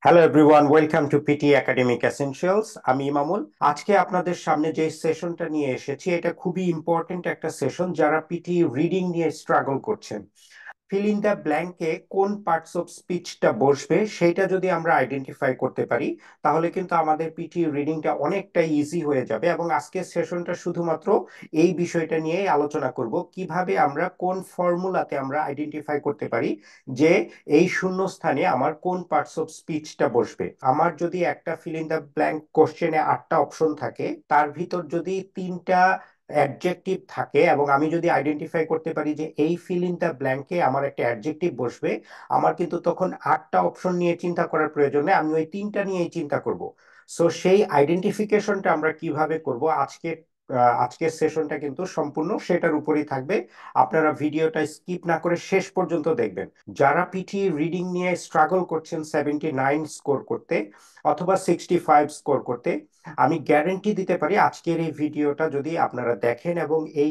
Hello everyone, welcome to PT academic essentials. আমি ইমামুল। আজকে আপনাদের সামনে যে সেশনটা নিয়ে এসেছি এটা খুবই ইম্পর্টেন্ট একটা সেশন যারা পিটি রিডিং নিয়ে স্ট্রাগল করছেন। ফিল ইন দ্য ব্ল্যাঙ্কে কোন পার্টস অফ স্পিচটা বসবে সেইটা যদি আমরা আইডেন্টিফাই করতে পারি তাহলে কিন্তু আমাদের পিটি রিডিংটা অনেকটা ইজি হয়ে যাবে। এবং আজকের সেশনটা শুধুমাত্র এই বিষয়টা নিয়েই আলোচনা করব, কিভাবে আমরা কোন ফর্মুলাতে আমরা আইডেন্টিফাই করতে পারি যে এই শূন্যস্থানে আমার কোন পার্টস অফ স্পিচটা বসবে। আমার যদি একটা ফিল ইন দ্য ব্ল্যাঙ্ক কোশ্চেনে 8টা অপশন থাকে, তার ভিতর যদি 3টা অ্যাডজেক্টিভ থাকে এবং আমি যদি আইডেন্টিফাই করতে পারি যে এই ফিল ইন দ্য ব্ল্যাঙ্কে আমার একটা অ্যাডজেক্টিভ বসবে, আমার কিন্তু তখন 8টা অপশন নিয়ে চিন্তা করার প্রয়োজন নেই, আমি ওই 3টা নিয়েই চিন্তা করব। সো সেই আইডেন্টিফিকেশনটা আমরা কিভাবে করব, আজকের সেশনটা কিন্তু সম্পূর্ণ সেটার উপরেই থাকবে। আপনারা ভিডিওটা স্কিপ না করে শেষ পর্যন্ত দেখবেন। যারা পিটি রিডিং নিয়ে স্ট্রাগল করছেন 79 স্কোর করতে অথবা 65 স্কোর করতে, আমি গ্যারেন্টি দিতে পারি আজকের এই ভিডিওটা যদি আপনারা দেখেন এবং এই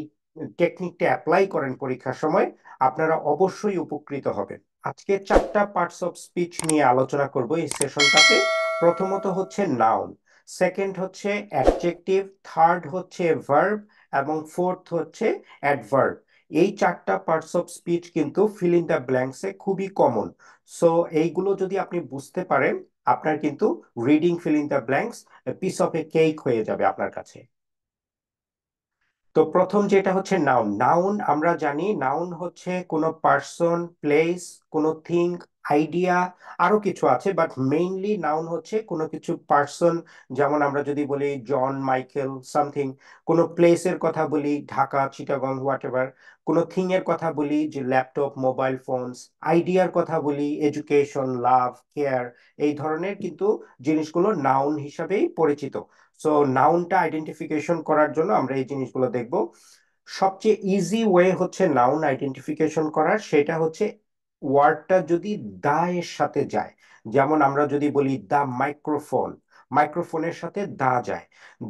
টেকনিকটা অ্যাপ্লাই করেন পরীক্ষার সময়, আপনারা অবশ্যই উপকৃত হবেন। আজকে 4টা পার্টস অফ স্পিচ নিয়ে আলোচনা করব এই সেশনটাতে। প্রথমত হচ্ছে নাউন, সেকেন্ড হচ্ছে অ্যাডজেক্টিভ, থার্ড হচ্ছে ভার্ব এবং ফোর্থ হচ্ছে অ্যাডভার্ব। এই 4টা পার্টস অফ স্পিচ কিন্তু ফিল ইন দ্য ব্ল্যাঙ্কসে খুবই কমন। সো এইগুলো যদি আপনি বুঝতে পারেন, আপনার কিন্তু reading fill in the blanks piece of a cake হয়ে যাবে আপনার কাছে। তো প্রথম যেটা হচ্ছে নাউন। নাউন আমরা জানি নাউন হচ্ছে কোনো পার্সন, প্লেস, কোনো থিং, আইডিয়া, আরো কিছু আছে, বাট মেইনলি নাউন হচ্ছে কোনো কিছু পার্সন। যেমন আমরা যদি বলি জন মাইকেল সামথিং, কোনো প্লেসের কথা বলি ঢাকা, চিটাগং, হোয়াট এভার, কোনো থিং এর কথা বলি যে ল্যাপটপ, মোবাইল ফোনস, আইডিয়ার কথা বলি এডুকেশন, লাভ, কেয়ার, এই ধরনের কিন্তু জিনিসগুলো নাউন হিসাবেই পরিচিত। সো নাউনটা আইডেন্টিফিকেশন করার জন্য আমরা এই জিনিসগুলো দেখব। সবচেয়ে ইজি ওয়ে হচ্ছে নাউন আইডেন্টিফিকেশন করার, সেটা হচ্ছে ওয়ার্ডটা যদি দা এর সাথে যায়। যেমন আমরা যদি বলি দা মাইক্রোফোন, মাইক্রোফোনের সাথে দা যায়।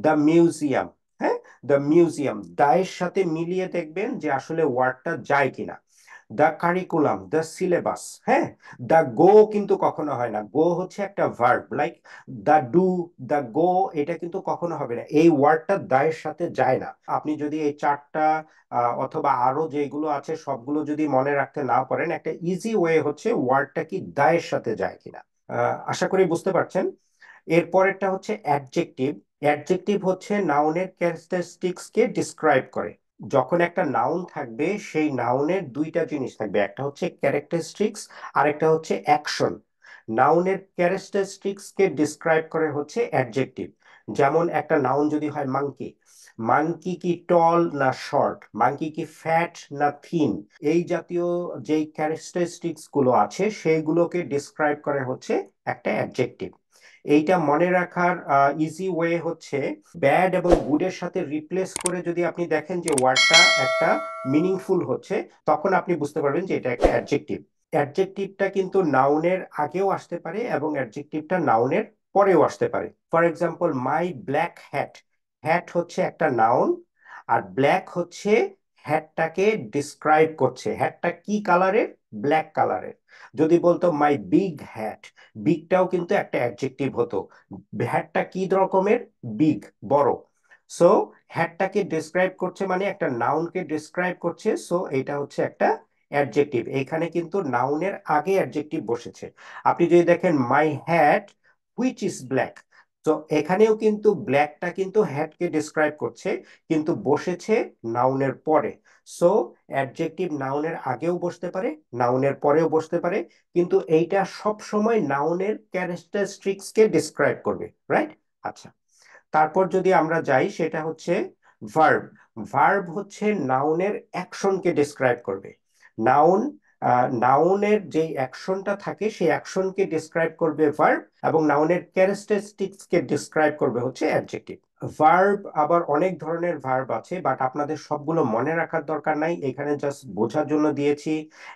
দ্য মিউজিয়াম, হ্যাঁ, দ্য মিউজিয়াম দা এর সাথে মিলিয়ে দেখবেন যে আসলে ওয়ার্ডটা যায় কিনা। দ্য কারিকুলাম, দ্য সিলেবাস, হ্যাঁ। দ্য গো কিন্তু কখনো হয় না, গো হচ্ছে একটা verb, like the do, the go, এটা কিন্তু কখনো হবে না, এই ওয়ার্ডটা দায়ের সাথে যায় না। আপনি যদি এই 4টা অথবা আরো যেগুলো আছে সবগুলো যদি মনে রাখতে না পারেন, একটা ইজি ওয়ে হচ্ছে ওয়ার্ডটা কি দায়ের সাথে যায় কিনা। আশা করি বুঝতে পারছেন। এরপরেরটা হচ্ছে অ্যাডজেক্টিভ। অ্যাডজেক্টিভ হচ্ছে নাউনের ক্যারেক্টারিস্টিক্স কে ডিসক্রাইব করে। যখন একটা নাউন থাকবে সেই নাউনের দুইটা জিনিস থাকবে, একটা হচ্ছে ক্যারেক্টারিস্টিক্স আর একটা হচ্ছে অ্যাকশন। নাউনের ক্যারেক্টারিস্টিক্স কে ডিসক্রাইব করে হচ্ছে অ্যাডজেক্টিভ। যেমন একটা নাউন যদি হয় মাঙ্কি, মাঙ্কি কি টল না শর্ট, মাঙ্কি কি ফ্যাট না থিন, এই জাতীয় যেই ক্যারেক্টারিস্টিক্স গুলো আছে সেইগুলোকে ডিসক্রাইব করে হচ্ছে একটা অ্যাডজেক্টিভ। এইটা মনে রাখার ইজি ওয়ে হচ্ছে ব্যাড এবং গুডের সাথে রিপ্লেস করে যদি আপনি দেখেন যে ওয়ার্ডটা একটা মিনিংফুল হচ্ছে, তখন আপনি বুঝতে পারবেন যে এটা একটা অ্যাডজেক্টিভ। অ্যাডজেক্টিভটা কিন্তু নাউনের আগেও আসতে পারে এবং অ্যাডজেক্টিভটা নাউনের পরেও আসতে পারে। For example my black hat, hat হচ্ছে একটা নাউন আর ব্ল্যাক হচ্ছে হ্যাটটাকে ডিসক্রাইব করছে। হ্যাটটা কি কালারের? ব্ল্যাক কালারের। যদি বলতো মাই বিগ হ্যাট, বিগটাও কিন্তু একটা অ্যাডজেক্টিভ হতো। হ্যাটটা কি রকমের? বিগ, বড়। সো হ্যাটটাকে ডিসক্রাইব করছে মানে একটা নাউনকে ডিসক্রাইব করছে, সো এটা হচ্ছে একটা অ্যাডজেক্টিভ। এখানে কিন্তু নাউনের আগে অ্যাডজেক্টিভ বসেছে। আপনি যদি দেখেন my hat which is black, তো এখানেও কিন্তু ব্ল্যাকটা কিন্তু হ্যাটকে ডিসক্রাইব করছে, কিন্তু বসেছে নাউনের পরে। সো অ্যাডজেক্টিভ নাউনের আগেও বসতে পারে, নাউনের পরেও বসতে পারে, কিন্তু এইটা সব সময় নাউনের ক্যারেক্টারিস্টিক্স কে ডিসক্রাইব করবে, রাইট? আচ্ছা, তারপর যদি আমরা যাই সেটা হচ্ছে ভার্ব। ভার্ব হচ্ছে নাউনের অ্যাকশনকে ডিসক্রাইব করবে। নাউন, নাউনের যে অ্যাকশনটা থাকে সেই অ্যাকশনকে ডিসক্রাইব করবে ভার্ব, এবং নাউনের ক্যারেক্টারিস্টিক্স কে ডিসক্রাইব করবে হচ্ছে অ্যাডজেক্টিভ। ভার্ব আবার অনেক ধরনের ভার্ব আছে, বাট আপনাদের সবগুলো মনে রাখার দরকার নাই, এখানে জাস্ট বোঝার জন্য দিয়েছি।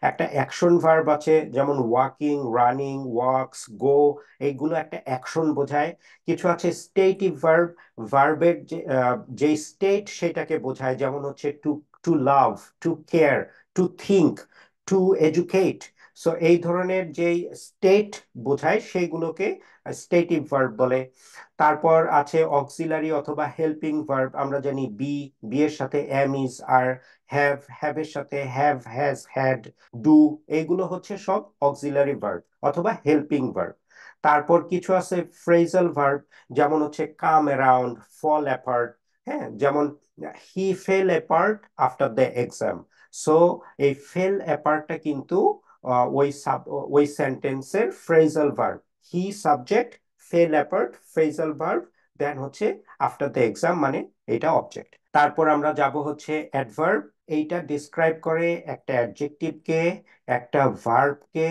একটা অ্যাকশন ভার্ব আছে, যেমন ওয়াকিং, রানিং, ওয়াকস, গো, এইগুলো একটা অ্যাকশন বোঝায়। কিছু আছে স্টেটিভ ভার্ব, ভার্বের যে স্টেট সেটাকে বোঝায়, যেমন হচ্ছে to, to love, to care, to think, to educate. So এই ধরনের যেই স্টেট বোঝায় সেইগুলোকে স্টেটিভ ভার্ব বলে। তারপর আছে অক্সিলারি অথবা হেল্পিং ভার্ব, আমরা জানি বি, বি এর সাথে এম, ইজ, আর, হ্যাভ, হ্যাভের সাথে হ্যাভ, হ্যাজ, হ্যাড, ডু, এইগুলো হচ্ছে সব অক্সিলারি ভার্ব অথবা হেল্পিং ভার্ব। তারপর কিছু আছে ফ্রেজাল ভার্ব, যেমন হচ্ছে কাম অ্যারাউন্ড, ফল অ্যাপার্ট। হ্যাঁ, যেমন he fell apart after the exam. So এই ফেল অ্যাপার্টটা কিন্তু ওই ওই সেন্টেন্সের phrasal verb. He subject, fell apart phrasal verb, then হচ্ছে আফটার দ্য এক্সাম মানে এটা অবজেক্ট। তারপর আমরা যাব হচ্ছে অ্যাডভার্ব। এইটা ডিসক্রাইব করে একটা অ্যাডজেক্টিভকে, একটা ভার্বকে,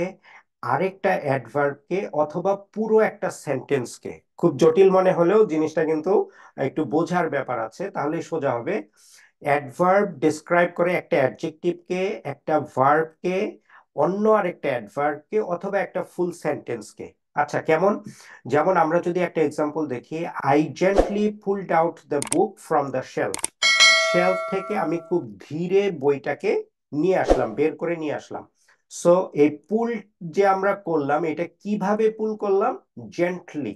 আরেকটা অ্যাডভার্বকে, অথবা পুরো একটা সেন্টেন্সকে। খুব জটিল মনে হলেও জিনিসটা কিন্তু একটু বোঝার ব্যাপার আছে, তাহলে সোজা হবে। অ্যাডভার্ব ডিসক্রাইব করে একটা অ্যাডজেক্টিভকে, একটা ভার্বকে, অন্য আরেকটা অ্যাডভার্বকে, অথবা একটা ফুল সেন্টেন্সকে। আচ্ছা, কেমন? যেমন আমরা যদি একটা এক্সাম্পল দেখি, I gently pulled out the book from the shelf. Shelf থেকে আমি খুব ধীরে বইটাকে নিয়ে আসলাম, বের করে নিয়ে আসলাম। সো এই পুল যে আমরা করলাম, এটা কিভাবে পুল করলাম? জেন্টলি,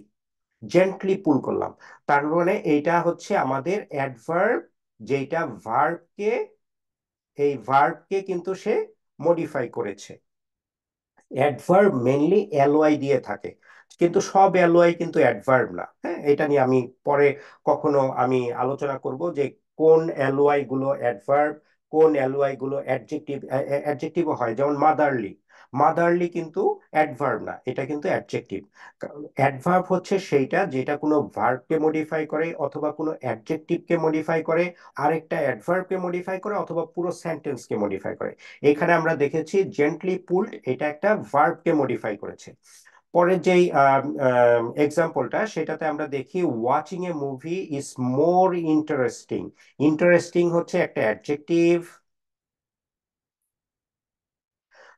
জেন্টলি পুল করলাম। তার মানে এইটা হচ্ছে আমাদের অ্যাডভার্ব, যেটা ভার্বকে, এই ভার্বকে কিন্তু সে মডিফাই করেছে। অ্যাডভার্ব মেইনলি এলওয়াই দিয়ে থাকে, কিন্তু সব এলওয়াই কিন্তু অ্যাডভার্ব না। হ্যাঁ, এটা নিয়ে আমি পরে কখনো আমি আলোচনা করব যে কোন এলওয়াই গুলো অ্যাডভার্ব, কোন এলওয়াই গুলো অ্যাডজেক্টিভ। অ্যাডজেক্টিভও হয়, যেমন মাদারলি। মাদারলি কিন্তু অ্যাডভার্ব না, এটা কিন্তু অ্যাডজেক্টিভ। অ্যাডভার্ব হচ্ছে সেইটা যেটা কোনো ভার্বকে মডিফাই করে, অথবা কোনো অ্যাডজেক্টিভকে মডিফাই করে, আরেকটা অ্যাডভার্বকে মডিফাই করে, অথবা পুরো সেন্টেন্সকে মডিফাই করে। এখানে আমরা দেখেছি জেন্টলি পুলড, এটা একটা ভার্বকে মডিফাই করেছে। পরের যেই এক্সাম্পলটা, সেটাতে আমরা দেখি watching a movie is more interesting. Interesting হচ্ছে একটা অ্যাডজেক্টিভ,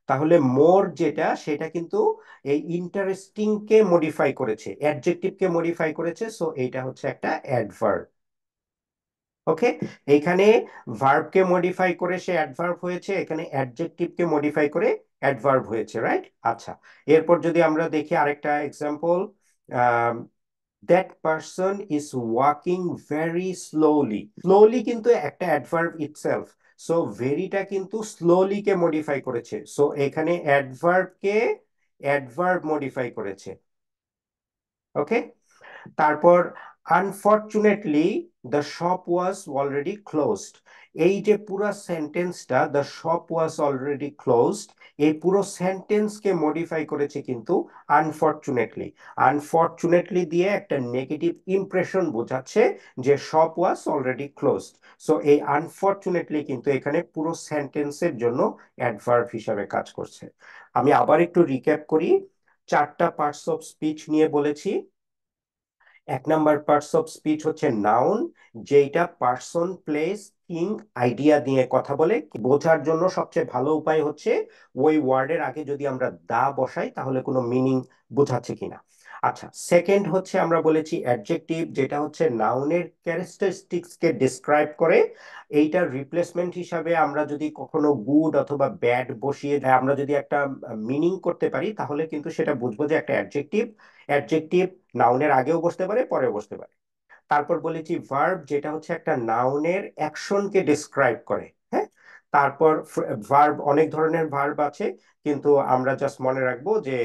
তাহলে মোর যেটা, সেটা কিন্তু এই ইন্টারেস্টিং কে মডিফাই করেছে, অ্যাডজেক্টিভ কে মডিফাই করেছে, সো এইটা হচ্ছে একটা অ্যাডভার্ব। ওকে, এইখানে ভার্বকে মডিফাই করে সে অ্যাডভার্ব হয়েছে, এখানে অ্যাডজেক্টিভকে মডিফাই করে অ্যাডভার্ব হয়েছে, রাইট? আচ্ছা, এরপর যদি আমরা দেখি আরেকটা example, that person is walking very slowly. Slowly কিন্তু একটা অ্যাডভার্ব ইটসেলফ, সো ভেরিটা কিন্তু স্লোলি কে মডিফাই করেছে, সো এখানে অ্যাডভার্বকে অ্যাডভার্ব মডিফাই করেছে। ওকে, তারপর unfortunately the shop was already closed. এই যে পুরো সেন্টেন্সটা, the shop was already closed, এই পুরো সেন্টেন্সকে মডিফাই করেছে কিন্তু আনফরচুনেটলি। আনফরচুনেটলি দিয়ে একটা নেগেটিভ ইমপ্রেশন বোঝাচ্ছে যে shop was already closed. So এই আনফরচুনেটলি কিন্তু এখানে পুরো সেন্টেন্সের জন্য অ্যাডভার্ব হিসাবে কাজ করছে। আমি আবার একটু রিক্যাপ করি। চারটা পার্টস অফ স্পিচ নিয়ে বলেছি। এক নাম্বার পার্টস অফ স্পিচ হচ্ছে নাউন, যেটা পার্সন, প্লেস, থিং, আইডিয়া নিয়ে কথা বলে। বোঝার জন্য সবচেয়ে ভালো উপায় হচ্ছে ওই ওয়ার্ডের আগে যদি আমরা দা বসাই, তাহলে কোনো মিনিং বোঝাচ্ছে কিনা। আচ্ছা, সেকেন্ড হচ্ছে আমরা বলেছি অ্যাডজেক্টিভ, যেটা হচ্ছে নাউনের ক্যারেক্টারিস্টিক্স কে ডিসক্রাইব করে। এইটার রিপ্লেসমেন্ট হিসাবে আমরা যদি কখনো গুড অথবা ব্যাড বসিয়ে আমরা যদি একটা মিনিং করতে পারি, তাহলে কিন্তু সেটা বুঝবো যে একটা অ্যাডজেক্টিভ। অ্যাডজেক্টিভ নাউনের আগেও বসতে পারে, পরেও বসতে পারে। তারপর বলেছি ভার্ব, যেটা হচ্ছে একটা নাউনের অ্যাকশনকে ডিসক্রাইব করে। হ্যাঁ, তারপর ভার্ব, অনেক ধরনের ভার্ব আছে, কিন্তু আমরা জাস্ট মনে রাখবো যে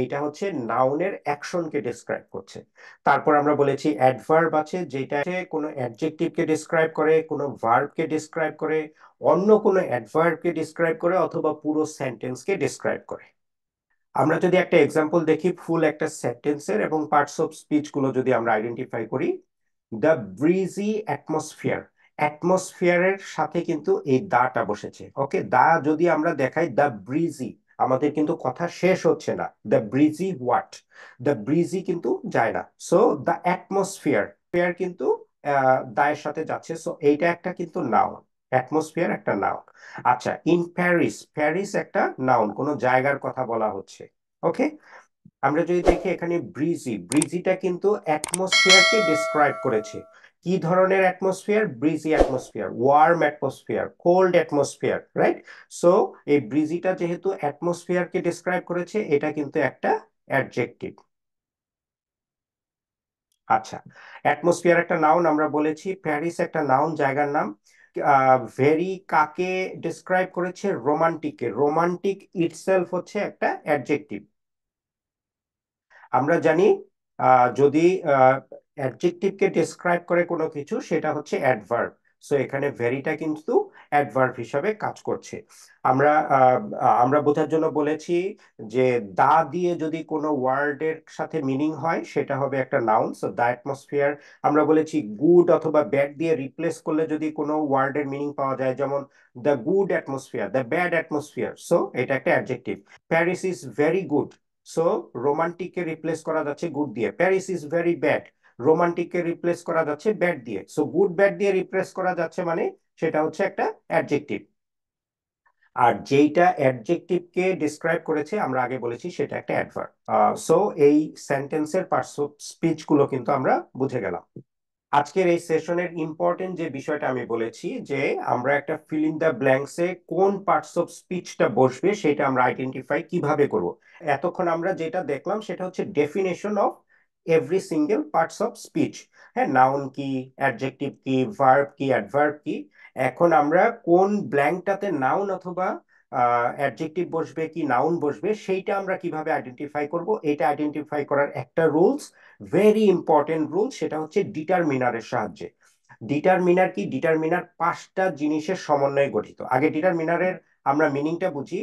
এইটা হচ্ছে নাউনের অ্যাকশনকে ডিসক্রাইব করছে। তারপর আমরা বলেছি অ্যাডভার্ব আছে, যেটা কোনো অ্যাডজেক্টিভকে ডিসক্রাইব করে, কোনো ভার্বকে ডিসক্রাইব করে, অন্য কোনো অ্যাডভার্বকে ডিসক্রাইব করে, অথবা পুরো সেন্টেন্সকে ডিসক্রাইব করে। আমরা যদি একটা এক্সাম্পল দেখি ফুল একটা সেন্টেন্সের, এবং পার্টস অফ স্পিচ গুলো যদি আমরা আইডেন্টিফাই করি, দ্য ব্রিজি অ্যাটমসফিয়ার। অ্যাটমসফিয়ারের সাথে কিন্তু এই দাটা বসেছে। ওকে, দা যদি আমরা দেখাই দ্য ব্রিজি, আমাদের কিন্তু কথা শেষ হচ্ছে না। The Vrijji what, the Vrijji কিন্তু যায় না, সো দ্য অ্যাটমসফিয়ার, ফেয়ার কিন্তু দায়ের সাথে যাচ্ছে, সো এইটা একটা কিন্তু নাউন। অ্যাটমসফিয়ার একটা নাউন। আচ্ছা, ইন প্যারিস, প্যারিস একটা নাউন, কোনো জায়গার কথা বলা হচ্ছে। ওকে, আমরা যদি দেখি এখানে ব্রিজি, ব্রিজিটা কিন্তু অ্যাটমসফিয়ারকে ডিসক্রাইব করেছে। কি ধরনের atmosphere? Breezy atmosphere, warm atmosphere, cold atmosphere, right? So এই ব্রিজিটা যেহেতু অ্যাটমসফিয়ারকে ডিসক্রাইব করেছে, এটা কিন্তু একটা অ্যাডজেক্টিভ। আচ্ছা, অ্যাটমসফিয়ার একটা নাউন আমরা বলেছি, প্যারিস একটা নাউন, জায়গার নাম। ভেরি কাকে ডিসক্রাইব করেছে? রোমান্টিককে। রোমান্টিক ইটসেলফ হচ্ছে একটা অ্যাডজেক্টিভ। আমরা জানি যদি অ্যাডজেক্টিভকে ডিসক্রাইব করে কোনো কিছু, সেটা হচ্ছে অ্যাডভার্ব। সো এখানে ভেরিটা কিন্তু অ্যাডভার্ব হিসাবে কাজ করছে। আমরা আমরা বোঝার জন্য বলেছি যে দা দিয়ে যদি কোনো ওয়ার্ডের সাথে মিনিং হয়, সেটা হবে একটা নাউন। So the atmosphere. আমরা বলেছি গুড অথবা ব্যাড দিয়ে রিপ্লেস করলে যদি কোনো ওয়ার্ডের মিনিং পাওয়া যায়, যেমন the good atmosphere, the bad atmosphere, so এটা একটা adjective. Paris is very good, so রোমান্টিককে রিপ্লেস করা যাচ্ছে গুড দিয়ে। প্যারিস ইজ ভেরি ব্যাড, রোমান্টিককে রিপ্লেস করা যাচ্ছে ব্যাড দিয়ে। সো গুড ব্যাড দিয়ে রিপ্লেস করা যাচ্ছে মানে সেটা হচ্ছে একটা অ্যাডজেক্টিভ। আর যেইটা অ্যাডজেক্টিভকে ডিসক্রাইব করেছে, আমরা আগে বলেছি সেটা একটা অ্যাডভার্ব। সো এই সেন্টেন্সের পার্টস অফ স্পিচ গুলো কিন্তু আমরা বুঝে গেলাম। আজকের এই সেশনের ইম্পর্টেন্ট যে বিষয়টা আমি বলেছি, যে আমরা একটা ফিল ইন দ্য ব্ল্যাঙ্কসে কোন পার্টস অফ স্পিচটা বসবে সেটা আমরা আইডেন্টিফাই কিভাবে করব। এতক্ষণ আমরা যেটা দেখলাম সেটা হচ্ছে definition of every single parts of speech. হ্যাঁ, নাউন কি, অ্যাডজেক্টিভ কি, ভার্ব কি, অ্যাডভার্ব কি। এখন আমরা কোন ব্ল্যাঙ্কটাতে নাউন অথবা অ্যাডজেক্টিভ বসবে কি নাউন বসবে সেইটা আমরা কিভাবে আইডেন্টিফাই করব, এটা আইডেন্টিফাই করার একটা রুলস, ভেরি ইম্পর্টেন্ট রুল, সেটা হচ্ছে ডিটারমিনারের সাহায্যে। ডিটারমিনার কি? ডিটারমিনার পাঁচটা জিনিসের সমন্বয়ে গঠিত। আগে ডিটারমিনারের আমরা মিনিংটা বুঝি।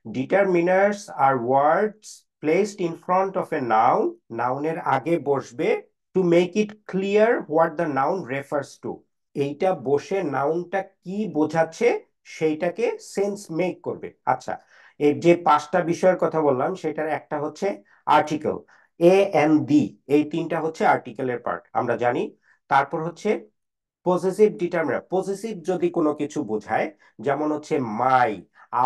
Determiners are words placed in front of a noun, নাউনের আগে বসবে to make it clear what the noun refers to. এইটা বসে নাউনটা কি বোঝাচ্ছে সেইটাকে সেন্স মেক করবে। আচ্ছা, এই যে পাঁচটা বিষয়ের কথা বললাম, সেটার একটা হচ্ছে আর্টিকেল, এ এন্ড দি, এই তিনটা হচ্ছে আর্টিকেলের পার্ট, আমরা জানি। তারপর হচ্ছে পজেসিভ ডিটারমিনার, পজেসিভ যদি কোনো কিছু বোঝায়, যেমন হচ্ছে মাই,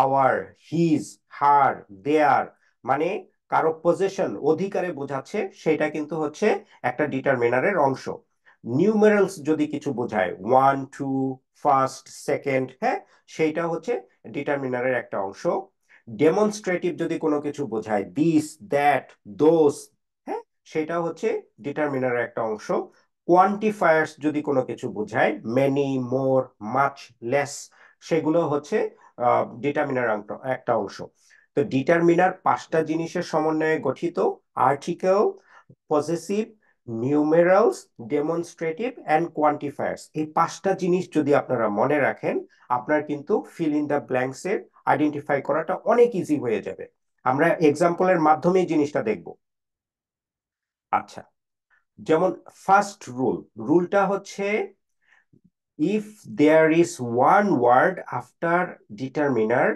আওয়ার, হিজ, হার, দেয়ার, মানে কারো পজেশন, অধিকারে বোঝাচ্ছে, সেটা কিন্তু হচ্ছে একটা ডিটারমিনারের অংশ। নিউমেরালস যদি কিছু বোঝায়, ওয়ান, টু, ফার্স্ট, সেকেন্ড, হ্যাঁ, সেইটা হচ্ছে ডিটারমিনারের একটা অংশ। ডেমনস্ট্রেটিভ যদি কোনো কিছু বোঝায়, দিস, দ্যাট, দোস, হ্যাঁ, সেটা হচ্ছে ডিটারমিনারের একটা অংশ। কোয়ান্টিফায়ার্স যদি কোনো কিছু বোঝায়, মেনি, মোর, মাচ, লেস, সেগুলো হচ্ছে ডিটারমিনার একটা অংশ। তো ডিটারমিনার পাঁচটা জিনিসের সমন্বয়ে গঠিত: article, possessive, numerals, demonstrative and quantifiers. এই পাঁচটা জিনিস যদি আপনারা মনে রাখেন, আপনার কিন্তু ফিল ইন দ্য ব্ল্যাঙ্কস এর আইডেন্টিফাই করাটা অনেক ইজি হয়ে যাবে। আমরা এক্সাম্পলের মাধ্যমে জিনিসটা দেখব। আচ্ছা, যেমন ফার্স্ট রুল, রুলটা হচ্ছে if there is one word after determiner,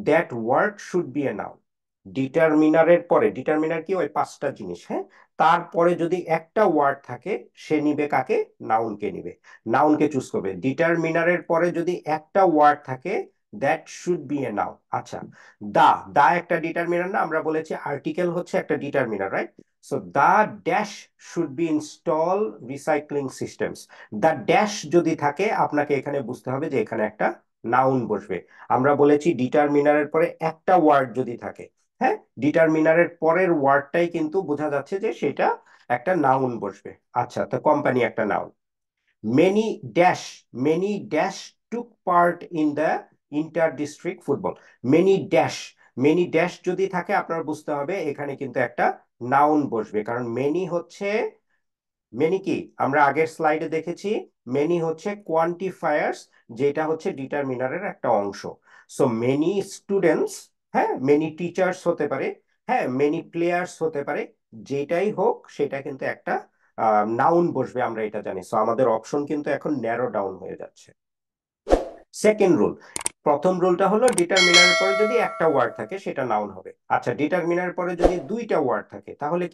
that word should be a noun. ডিটারমিনারের পরে, ডিটারমিনার কি? ওই পাঁচটা জিনিস, হ্যাঁ, তারপরে যদি একটা ওয়ার্ড থাকে, সে নিবে কাকে? নাউনকে নিবে, নাউনকে চুজ করবে। ডিটারমিনারের পরে যদি একটা ওয়ার্ড থাকে, that should be a noun. আচ্ছা, দা, দা একটা ডিটারমিনার না? আমরা বলেছি আর্টিকেল হচ্ছে একটা determiner, right? So the dash should be install recycling systems. The dash যদি থাকে, আপনাকে এখানে বুঝতে হবে যে এখানে একটা নাউন বসবে। আমরা বলেছি ডিটারমিনারের পরে একটা ওয়ার্ড যদি থাকে, হ্যাঁ, ডিটারমিনারের পরের ওয়ার্ডটাই কিন্তু বোঝা যাচ্ছে যে সেটা একটা নাউন বসবে। আচ্ছা, তো কোম্পানি একটা noun. Many dash, many dash took part in the inter district football. Many dash, many dash যদি থাকে, আপনার বুঝতে হবে এখানে কিন্তু একটা নাউন বসবে, কারণ মেনি হচ্ছে, মেনি কি আমরা আগের স্লাইডে দেখেছি, মেনি হচ্ছে কোয়ান্টিফায়ার্স, যেটা হচ্ছে ডিটারমিনারের একটা অংশ। সো মেনি স্টুডেন্টস, হ্যাঁ, মেনি টিচার্স হতে পারে, হ্যাঁ, মেনি প্লেয়ার্স হতে পারে, যেটাই হোক সেটা কিন্তু একটা নাউন বসবে, আমরা এটা জানি। সো আমাদের অপশন কিন্তু এখন ন্যারো ডাউন হয়ে যাচ্ছে। সেকেন্ড রুল, প্রথম রুলটা হলো ডিটারমিনারের পরে যদি একটা ওয়ার্ড থাকে সেটা নাউন হবে। আচ্ছা, ডিটারমিনারের পরে যদি দুইটা ওয়ার্ড থাকে, তাহলে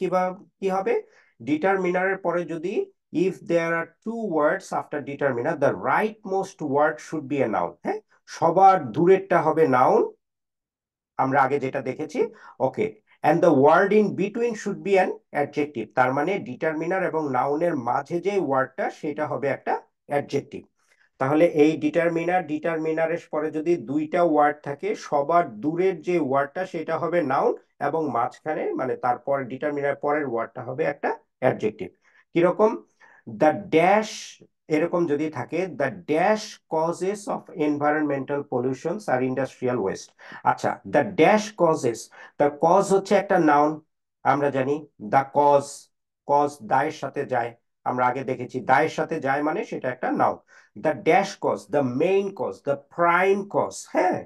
কি হবে? ডিটারমিনারের পরে যদি, if there are two words after determiner, the right most word should be a noun. হ্যাঁ, সবার দূরেরটা হবে নাউন, আমরা আগে যেটা দেখেছি। Okay, and the word in between should be an adjective. তার মানে ডিটারমিনার এবং নাউনের মাঝে যে ওয়ার্ডটা সেটা হবে একটা অ্যাডজেক্টিভ। তাহলে এই ডিটারমিনারের পরে যদি দুইটা ওয়ার্ড থাকে, সবার দূরের যে ওয়ার্ডটা সেটা হবে নাউন, এবং মাঝখানে মানে তারপর ডিটারমিনার পরের ওয়ার্ডটা হবে একটা অ্যাডজেক্টিভ। কিরকম? দ্য ড্যাশ, এরকম যদি থাকে, the dash causes of environmental pollutions are industrial waste. আচ্ছা, the dash causes, the cause হচ্ছে একটা নাউন, আমরা জানি। দ্য কজ, কজ দায়ের সাথে যায়, আমরা আগে দেখেছি দায়ের সাথে যায় মানে সেটা একটা noun. The dash cause, the main cause, the prime cause, হ্যাঁ।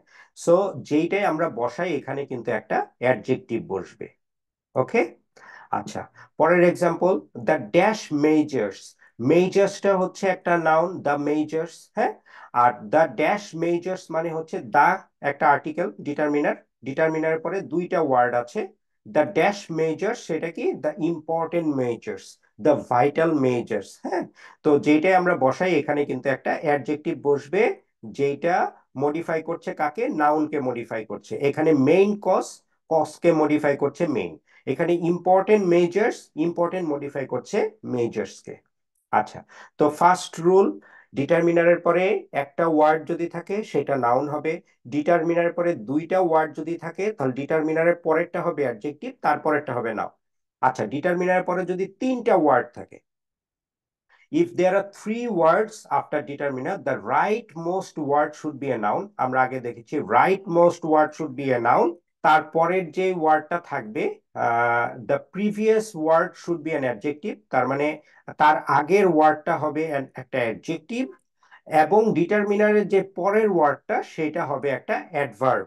সো যেইটাই আমরা বসাই এখানে কিন্তু একটা অ্যাডজেক্টিভ বসবে। ওকে। আচ্ছা, পরের এক্সাম্পল, দ্য ড্যাশ মেজর্স। মেজর্সটা হচ্ছে একটা নাউন, দ্য মেজর্স, হ্যাঁ। আর দ্য ড্যাশ মেজর্স মানে হচ্ছে দা একটা আর্টিকেল, ডিটারমিনার, ডিটারমিনারের পরে দুইটা ওয়ার্ড আছে। দ্য ড্যাশ মেজর্স সেটা কি? The important measures, the vital measures, হ্যাঁ। তো যেটাই আমরা বসাই এখানে কিন্তু একটা অ্যাডজেক্টিভ বসবে, যেটা মডিফাই করছে কাকে? নাউনকে মডিফাই করছে। এখানে মেইন কজ, কজকে মডিফাই করছে মেইন। এখানে ইম্পর্টেন্ট মেজর্স, ইম্পর্টেন্ট মডিফাই করছে মেজর্সকে। আচ্ছা, তো ফার্স্ট রুল, ডিটারমিনারের পরে একটা ওয়ার্ড যদি থাকে সেটা নাউন হবে। ডিটারমিনারের পরে দুইটা ওয়ার্ড যদি থাকে তাহলে ডিটারমিনারের পরেরটা হবে অ্যাডজেক্টিভ, তারপরেরটা হবে নাউন। আচ্ছা, ডিটারমিনারের পরে যদি তিনটা ওয়ার্ড থাকে, if there are three words after determiner, the rightmost word should be a noun. আমরা আগে দেখেছি rightmost word should be a noun। তারপরের যে ওয়ার্ডটা থাকবে, the previous word should be an adjective, তার মানে তার আগের ওয়ার্ডটা হবে একটা অ্যাডজেক্টিভ, এবং ডিটারমিনারের যে পরের ওয়ার্ডটা সেটা হবে একটা অ্যাডভার্ব।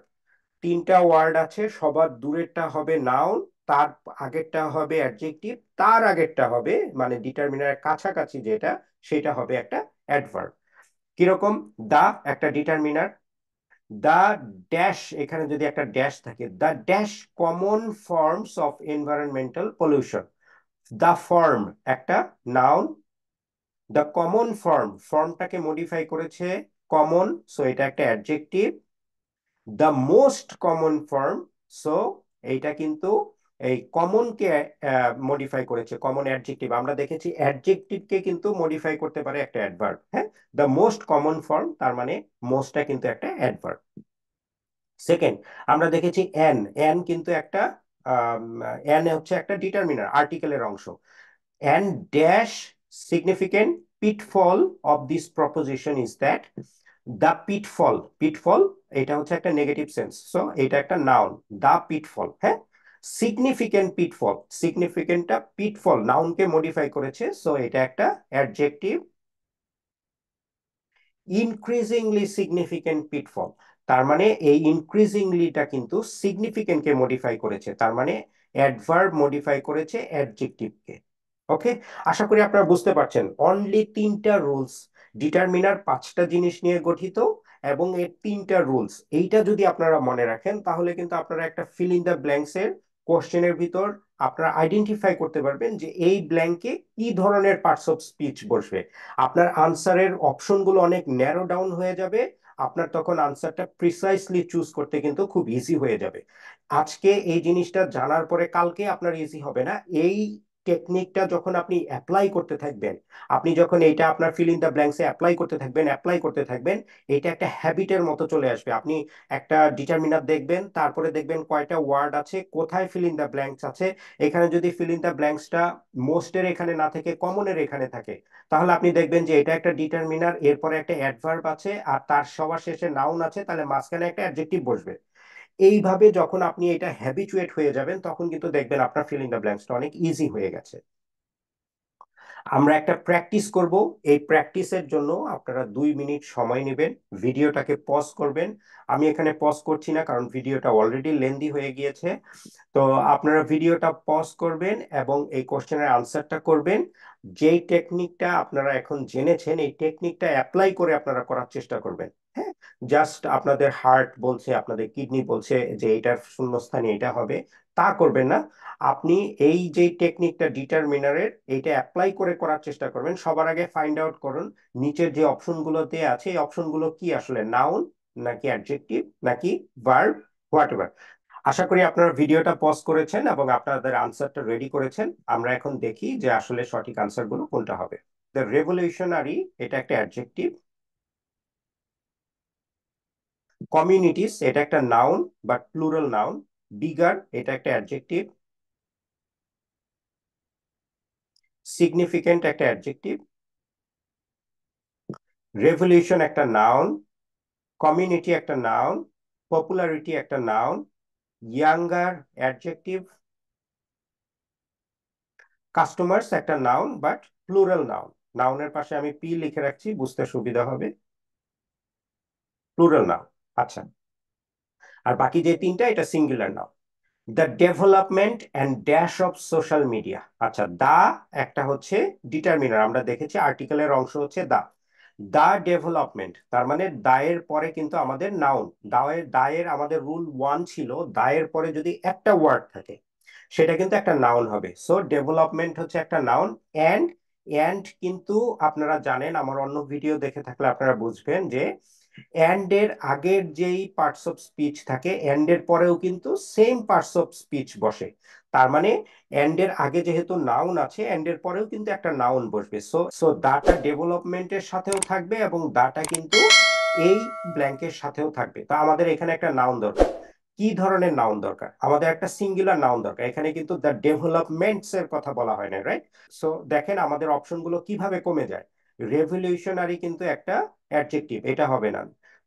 তিনটা ওয়ার্ড আছে, সবার দূরেরটা হবে নাউন, তার আগেরটা হবে অ্যাডজেক্টিভ, তার আগেরটা হবে মানে ডিটারমিনারের কাছাকাছি যেটা সেটা হবে একটা অ্যাডভার্ব। কিরকম? দা একটা ডিটারমিনার, দা ড্যাশ, এখানে যদি একটা ড্যাশ থাকে, the dash common forms of environmental pollution. The form একটা নাউন, দা কমন ফর্ম, ফর্মটাকে মডিফাই করেছে কমন, সো এটা একটা adjective. The most common form, so এইটা কিন্তু এই কমনকে মডিফাই করেছে, কমন অ্যাডজেক্টিভ। আমরা দেখেছি অ্যাডজেক্টিভকে কিন্তু মডিফাই করতে পারে একটা অ্যাডভার্ব, হ্যাঁ। দ্য মোস্ট কমন ফর্ম, তার মানে মোস্টটা কিন্তু একটা অ্যাডভার্ব। সেকেন্ড, আমরা দেখেছি এন, এন কিন্তু একটা এন হচ্ছে একটা ডিটারমিনার, আর্টিকেলের অংশ। And dash significant pitfall of this proposition is that the pitfall, pitfall এটা হচ্ছে একটা নেগেটিভ সেন্স, সো এটা একটা নাউন, দা পিটফল, হ্যাঁ। সিগনিফিকেন্ট পিটফল, সিগনিফিকেন্টটা পিটফল নাউনকে মডিফাই করেছে, সো এটা একটা অ্যাডজেক্টিভ। ইনক্রিজিংলি সিগনিফিকেন্ট পিটফল, তার মানে এই ইনক্রিজিংলিটা কিন্তু সিগনিফিকেন্টকে মডিফাই করেছে, তার মানে অ্যাডভার্ব মডিফাই করেছে অ্যাডজেক্টিভকে। ওকে, আশা করি আপনারা বুঝতে পারছেন। অনলি তিনটা রুলস, ডিটারমিনার পাঁচটা জিনিস নিয়ে গঠিত, এবং এর তিনটা রুলস, এইটা যদি আপনারা মনে রাখেন তাহলে কিন্তু আপনারা একটা ফিল ইন দ্য ব্ল্যাঙ্কস এর কোশ্চেনের ভিতর আপনারা আইডেন্টিফাই করতে পারবেন যে এই ব্ল্যাঙ্কে কি ধরনের পার্টস অফ স্পিচ বসবে। আপনার আনসারের অপশনগুলো অনেক ন্যারো ডাউন হয়ে যাবে, আপনার তখন আনসারটা প্রিসাইসলি চুজ করতে কিন্তু খুব ইজি হয়ে যাবে। আজকে এই জিনিসটা জানার পরে কালকে আপনার ইজি হবে না। এই টেকনিকটা যখন আপনি অ্যাপ্লাই করতে থাকবেন, আপনি যখন এইটা আপনার ফিল ইন দ্য ব্ল্যাঙ্কসে অ্যাপ্লাই করতে থাকবেন, অ্যাপ্লাই করতে থাকবেন, এটা একটা হ্যাবিটের মতো চলে আসবে। আপনি একটা ডিটারমিনার দেখবেন, তারপরে দেখবেন কয়টা ওয়ার্ড আছে, কোথায় ফিল ইন দ্য ব্ল্যাঙ্কস আছে। এখানে যদি ফিল ইন দ্য ব্ল্যাঙ্কসটা মোস্টের এখানে না থেকে কমনের এখানে থাকে, তাহলে আপনি দেখবেন যে এটা একটা ডিটারমিনার, এরপরে একটা অ্যাডভার্ব আছে, আর তার সবার শেষে নাউন আছে, তাহলে মাঝখানে একটা অ্যাডজেক্টিভ বসবে। এইভাবে যখন আপনি এটা হ্যাবিচুয়েট হয়ে যাবেন তখন কিন্তু দেখবেন আপনার ফিল ইন দ্য ব্ল্যাঙ্কসটা অনেক ইজি হয়ে গেছে। আমরা একটা প্র্যাকটিস করব। এই প্র্যাকটিসের জন্য আপনারা 2 মিনিট সময় নেবেন, ভিডিওটাকে পজ করবেন। আমি এখানে পজ করছি না কারণ ভিডিওটা অলরেডি লেন্দি হয়ে গিয়েছে। তো আপনারা ভিডিওটা পজ করবেন এবং এই কোশ্চেনের আনসারটা করবেন। যেই টেকনিকটা আপনারা এখন জেনেছেন এই টেকনিকটা অ্যাপ্লাই করে আপনারা করার চেষ্টা করবেন, হ্যাঁ। জাস্ট আপনাদের হার্ট বলছে, আপনাদের কিডনি বলছে যে এটার শূন্যস্থানে এটা হবে, তা করবেন না। আপনি এই যে টেকনিকটা ডিটারমিনারের, এইটা অ্যাপ্লাই করে করার চেষ্টা করবেন। সবার আগে ফাইন্ড আউট করুন নিচের যে অপশনগুলোতে আছে এই অপশনগুলো কি আসলে নাউন নাকি অ্যাডজেক্টিভ নাকি ভার্ব, হোয়াট এভার। আশা করি আপনারা ভিডিওটা পজ করেছেন এবং আপনাদের আনসারটা রেডি করেছেন। আমরা এখন দেখি যে আসলে সঠিক আনসার গুলো কোনটা হবে। দ্য রেভলিউশনারি, এটা একটা অ্যাডজেক্টিভ। কমিউনিটিস, এটা একটা noun but plural noun. Bigger, এটা একটা অ্যাডজেক্টিভ। সিগনিফিকেন্ট একটা অ্যাডজেক্টিভ। রেভলিউশন একটা নাউন। কমিউনিটি একটা নাউন। পপুলারিটি একটা নাউন। Younger adjective. কাস্টমার্স একটা নাউন বাট প্লুরাল নাউন। নাউনের পাশে আমি পি লিখে রাখছি, বুঝতে সুবিধা হবে। Plural noun. আচ্ছা, আর বাকি যে তিনটা এটা singular noun. The development and dash of social media. আচ্ছা, দা একটা হচ্ছে ডিটারমিনার, আমরা দেখেছি আর্টিকেলের অংশ হচ্ছে দা। দা ডেভেলপমেন্ট, তার মানে দায়ের পরে কিন্তু আমাদের নাউন। দায়ের আমাদের রুল 1 ছিল, দায়ের পরে যদি একটা ওয়ার্ড থাকে সেটা কিন্তু একটা নাউন হবে। সো ডেভেলপমেন্ট হচ্ছে একটা নাউন। অ্যান্ড অ্যান্ড কিন্তু আপনারা জানেন, আমার অন্য ভিডিও দেখে থাকলে আপনারা বুঝবেন যে অ্যান্ড এর আগের যেই পার্টস অফ স্পিচ থাকে, অ্যান্ড এর পরেও কিন্তু সেম পার্টস অফ স্পিচ বসে। তার মানে অ্যান্ড এর আগে যেহেতু নাউন আছে, অ্যান্ড এর পরেও কিন্তু একটা নাউন বসবে। সো সো দাটা ডেভেলপমেন্টের সাথেও থাকবে এবং দাটা কিন্তু এই ব্ল্যাঙ্কের সাথেও থাকবে। তো আমাদের এখানে একটা নাউন দরকার। কি ধরনের নাউন দরকার? আমাদের একটা সিঙ্গুলার নাউন দরকার। এখানে কিন্তু দ্য ডেভেলপমেন্টস এর কথা বলা হয় না, রাইট? সো দেখেন আমাদের অপশনগুলো কিভাবে কমে যায়। রেভলিউশনারি কিন্তু একটা অ্যাডজেক্টিভ, এটা হবে না।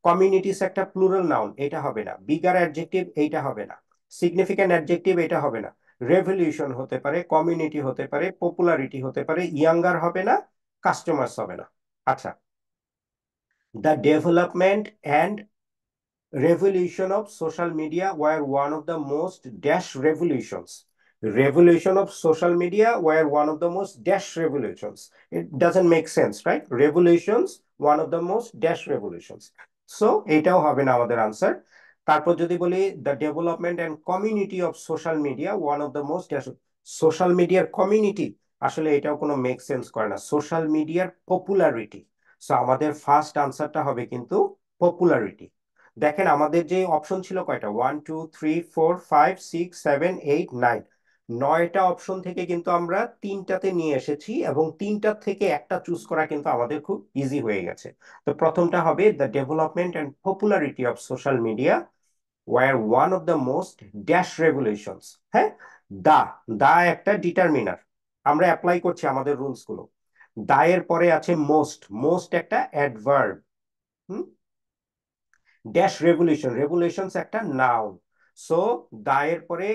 কমিউনিটিস একটা প্লুরাল নাউন, এটা হবে না। বিগার অ্যাডজেক্টিভ, এইটা হবে না। সিগনিফিক্যান্ট অ্যাডজেক্টিভ, এটা হবে না। রেভলিউশন হতে পারে, কমিউনিটি হতে পারে, পপুলারিটি হতে পারে, ইয়াঙ্গার হবে না, কাস্টমার্স হবে না। আচ্ছা, the development and revolution of social media were one of the most dash revolutions. Revolution of social media were one of the most dash revolutions. It doesn't make sense, right? Revolutions, one of the most dash revolutions. So এটাও হবে না আমাদের answer. তারপর যদি বলি the development and community of social media one of the most dash, social মিডিয়ার community, আসলে এটাও কোনো মেক সেন্স করে না। সোশ্যাল মিডিয়ার পপুলারিটি। সো আমাদের ফার্স্ট আনসারটা হবে কিন্তু পপুলারিটি। দেখেন আমাদের যে অপশন ছিল কয়টা, 1 2 3 4 5 6 7 8 9, 9টা অপশন থেকে কিন্তু আমরা তিনটাতে নিয়ে এসেছি এবং তিনটা থেকে একটা চুজ করা কিন্তু আমাদের খুব ইজি হয়ে গেছে। তো প্রথমটা হবে the development and popularity of social media were one of the most dash regulations. হ্যাঁ, দা, দা একটা ডিটারমিনার, আমরা অ্যাপ্লাই করছি আমাদের রুলস গুলো। দা এর পরে আছে মোস্ট, মোস্ট একটা অ্যাডভার্ব। ড্যাশ রেভলিউশন, রেভলিউশনস একটা নাউন। সো দায়ের পরে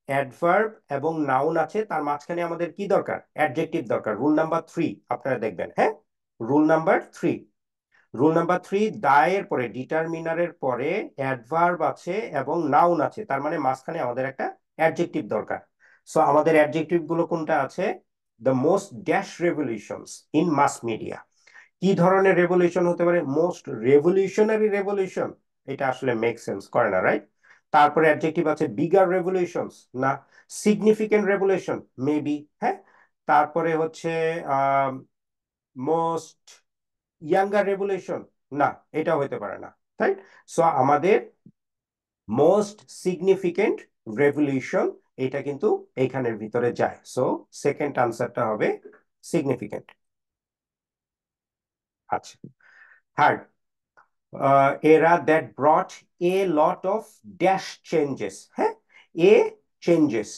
অ্যাডভার্ব এবং নাউন আছে, তার মাঝখানে আমাদের কি দরকার? অ্যাডজেক্টিভ দরকার। রুল নাম্বার 3 আপনারা দেখবেন, হ্যাঁ, রুল নাম্বার 3। রুল নাম্বার 3, দায়ের পরে ডিটারমিনারের পরে অ্যাডভার্ব আছে এবং নাউন আছে, তার মানে মাঝখানে আমাদের একটা অ্যাডজেক্টিভ দরকার। সো আমাদের অ্যাডজেক্টিভ গুলো কোনটা আছে? The most dash revolutions in mass media. কি ধরনের রেভলিউশন হতে পারে? মোস্ট রেভলিউশনারি রেভলিউশন, এটা আসলে মেক সেন্স করে না, রাইট? তারপরে অ্যাডজেক্টিভ আছে বিগার রেভলিউশনস, না। সিগনিফিকেন্ট রেভলিউশন, মেবি, হ্যাঁ। তারপরে হচ্ছে মোস্ট ইয়াঙ্গার রেভলিউশন, না, এটা হতে পারে না, রাইট? সো আমাদের মোস্ট সিগনিফিকেন্ট রেভলিউশন, এটা কিন্তু এইখানের ভিতরে যায়। সো সেকেন্ড আনসারটা হবে সিগনিফিকেন্ট। আচ্ছা, third, era that brought a lot of dash changes, হ্যাঁ, a changes,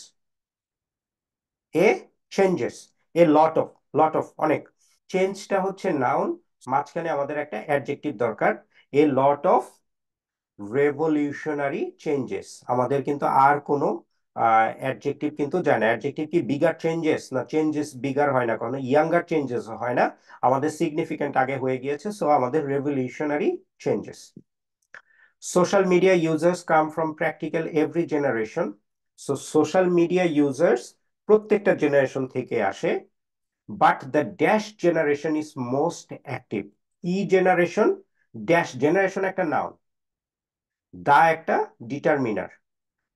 a changes, a lot of, lot of অনেক, চেঞ্জটা হচ্ছে নাউন, মাঝখানে আমাদের একটা অ্যাডজেক্টিভ দরকার। a lot of revolutionary changes, আমাদের কিন্তু আর কোনো অ্যাডজেক্টিভ কিন্তু যায় না। অ্যাডজেক্টিভ কি বিগার চেঞ্জেস, না চেঞ্জেস বিগার হয় না, কোনো ইয়াঙ্গার চেঞ্জেস হয় না, আমাদের সিগনিফিকেন্ট আগে হয়ে গিয়েছে। সো আমাদের revolutionary changes. Social media users come from practical every generation. So social media users প্রত্যেকটা জেনারেশন থেকে আসে, but the dash generation is most active. E generation, dash generation একটা নাউন, দা একটা ডিটারমিনার।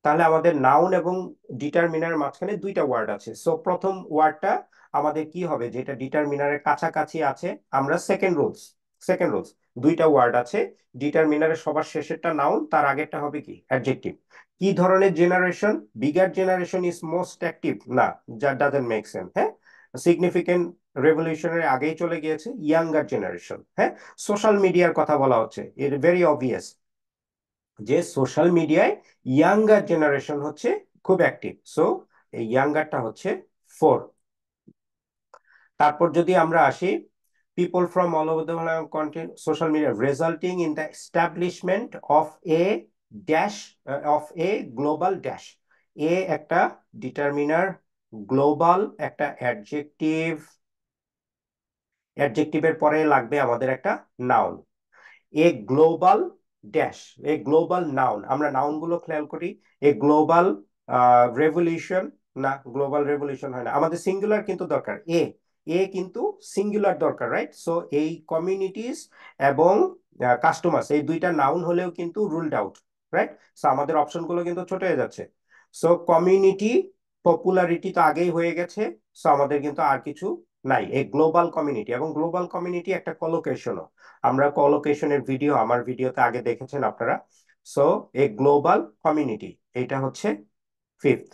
তাহলে আমাদের নাউন এবং ডিটারমিনার মাঝখানে দুইটা ওয়ার্ড আছে। সো প্রথম ওয়ার্ডটা আমাদের কি হবে, যেটা ডিটারমিনারের কাছাকাছি আছে, আমরা সেকেন্ড রুলস, দুইটা ওয়ার্ড আছে, ডিটারমিনারের সবার শেষেরটা নাউন, তার আগেরটা হবে কি অ্যাডজেক্টিভ। কি ধরনের generation? Bigger generation is most active, না, দ্যাট ডাজন্ট মেক সেন্স। হ্যাঁ, সিগনিফিকেন্ট রেভলিউশনের আগেই চলে গিয়েছে ইয়াঙ্গার জেনারেশন। হ্যাঁ, সোশ্যাল মিডিয়ার কথা বলা হচ্ছে, ইট ভেরি অবভিয়াস যে সোশ্যাল মিডিয়ায় ইয়াঙ্গার জেনারেশন হচ্ছে খুব অ্যাক্টিভ, সো এই ইয়াঙ্গারটা হচ্ছে 4। তারপর যদি আমরা আসি, people from all over the world content social media resulting in the establishment of dash a global dash। এ একটা ডিটারমিনার, গ্লোবাল একটা অ্যাডজেক্টিভ, অ্যাডজেক্টিভের পরে লাগবে আমাদের একটা নাউন। এ গ্লোবাল ড্যাশ, এ গ্লোবাল নাউন, আমরা নাউন গুলো খেয়াল করি। এ গ্লোবাল রেভলিউশন, না, গ্লোবাল রেভলিউশন হয় না, আমাদের সিঙ্গুলার কিন্তু দরকার। এ কিন্তু সিঙ্গুলার দরকার, রাইট? সো এই কমিউনিটিস এবং কাস্টমার্স, এই দুইটা নাউন হলেও কিন্তু রুলড আউট, রাইট? সো আমাদের অপশন গুলো কিন্তু ছোট হয়ে যাচ্ছে। সো কমিউনিটি, পপুলারিটি তো আগেই হয়ে গেছে, সো আমাদের কিন্তু আর কিছু নাই। এই গ্লোবাল কমিউনিটি, এবং গ্লোবাল কমিউনিটি একটা কলোকেশনও, আমরা কলোকেশনের ভিডিও আমার ভিডিওতে আগে দেখেছেন আপনারা। সো এ গ্লোবাল কমিউনিটি, এটা হচ্ছে 5th।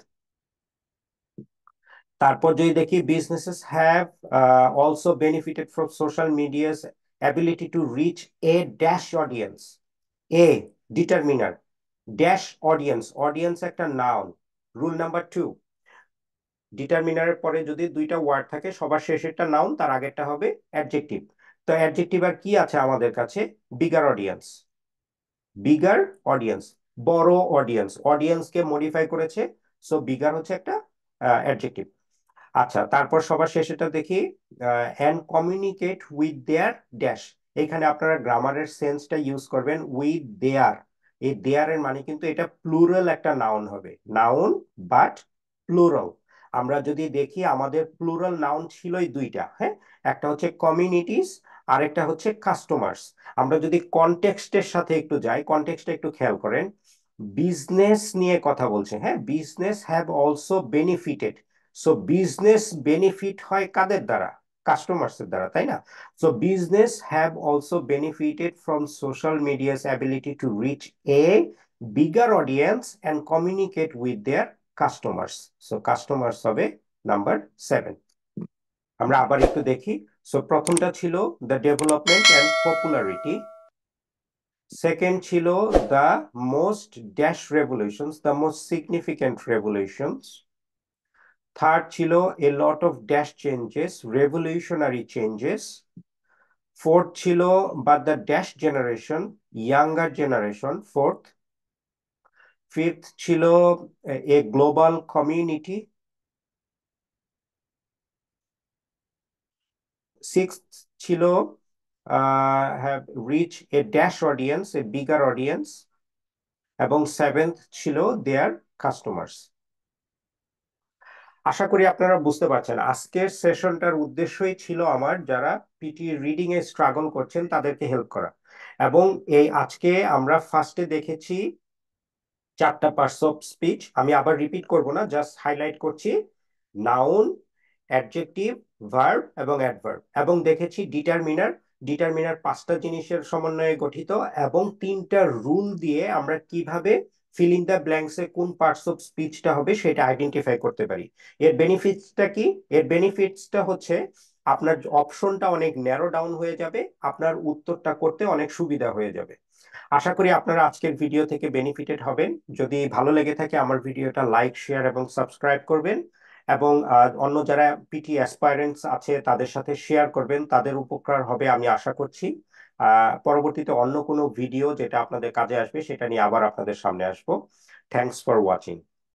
তারপর যদি দেখি, businesses have also benefited from social media's ability to reach a dash audience. A determiner, dash audience, audience একটা নাউন। রুল নাম্বার 2, ডিটারমিনারের পরে যদি দুইটা ওয়ার্ড থাকে, সবার শেষেরটা নাউন, তার আগেরটা হবে অ্যাডজেক্টিভ। তো অ্যাডজেক্টিভ আর কি আছে আমাদের কাছে? বিগার অডিয়েন্স, বিগার অডিয়েন্স, বড় অডিয়েন্স, অডিয়েন্সকে মডিফাই করেছে, সো বিগার হচ্ছে একটা অ্যাডজেক্টিভ। আচ্ছা, তারপর সবার শেষেটা দেখি, and communicate with there dash. এখানে আপনারা গ্রামারের সেন্সটা ইউজ করবেন, উইথ দেয়ার। এই দেয়ার এর মানে কিন্তু এটা প্লুরাল একটা নাউন হবে, নাউন বাট প্লুরাল। আমরা যদি দেখি, আমাদের প্লুরাল নাউন ছিলই দুইটা। হ্যাঁ, একটা হচ্ছে কমিউনিটিস, আরেকটা হচ্ছে কাস্টমার্স। আমরা যদি কনটেক্সটের সাথে একটু যাই, কনটেক্সটটা একটু খেয়াল করেন, বিজনেস নিয়ে কথা বলছে। হ্যাঁ, business have also benefited. So business benefit হয় কাদের দ্বারা? কাস্টমার্স এর দ্বারা, তাই না? So business have also benefited from social media's ability to reach a bigger audience and communicate with their customers. So customers হবে নাম্বার 7। আমরা আবার একটু দেখি। সো প্রথমটা ছিল the development and popularity, second ছিল the most dash revolutions, the most significant revolutions. Third ছিল a lot of dash changes, revolutionary changes. Fourth ছিল but the dash generation, younger generation, fourth. Fifth ছিল এ global community. Sixth ছিল have rich a dash audience, A bigger audience. এবং seventh ছিল দেয়ার customers. আশা করি আপনারা বুঝতে পারছেন, আজকের সেশনটার উদ্দেশ্যই ছিল আমার যারা পিটি রিডিং এ স্ট্রাগল করছেন তাদেরকে হেল্প করা। এবং এই আজকে আমরা ফার্স্টে দেখেছি 4টা পার্টস অফ স্পিচ, আমি আবার রিপিট করব না, জাস্ট হাইলাইট করছি। নাউন, অ্যাডজেক্টিভ, ভার্ব এবং অ্যাডভার্ব, এবং দেখেছি ডিটারমিনার। ডিটারমিনার 5টা জিনিসের সমন্বয়ে গঠিত, এবং 3টা রুল দিয়ে আমরা কিভাবে ফিল ইন দ্য ব্ল্যাঙ্কস এ কোন পার্টস অফ স্পিচটা হবে সেটা আইডেন্টিফাই করতে পারি। এর বেনিফিটসটা কি? এর বেনিফিটসটা হচ্ছে আপনার অপশনটা অনেক ন্যারো ডাউন হয়ে যাবে, আপনার উত্তরটা করতে অনেক সুবিধা হয়ে যাবে। আশা করি আপনারা আজকের ভিডিও থেকে বেনিফিটেড হবেন। যদি ভালো লেগে থাকে আমার ভিডিওটা লাইক, শেয়ার এবং সাবস্ক্রাইব করবেন, এবং অন্য যারা পিটি অ্যাসপাইরেন্টস আছে তাদের সাথে শেয়ার করবেন, তাদের উপকার হবে আমি আশা করছি। পরবর্তীতে অন্য কোনো ভিডিও যেটা আপনাদের কাজে আসবে সেটা নিয়ে আবার আপনাদের সামনে আসবো। Thanks for watching.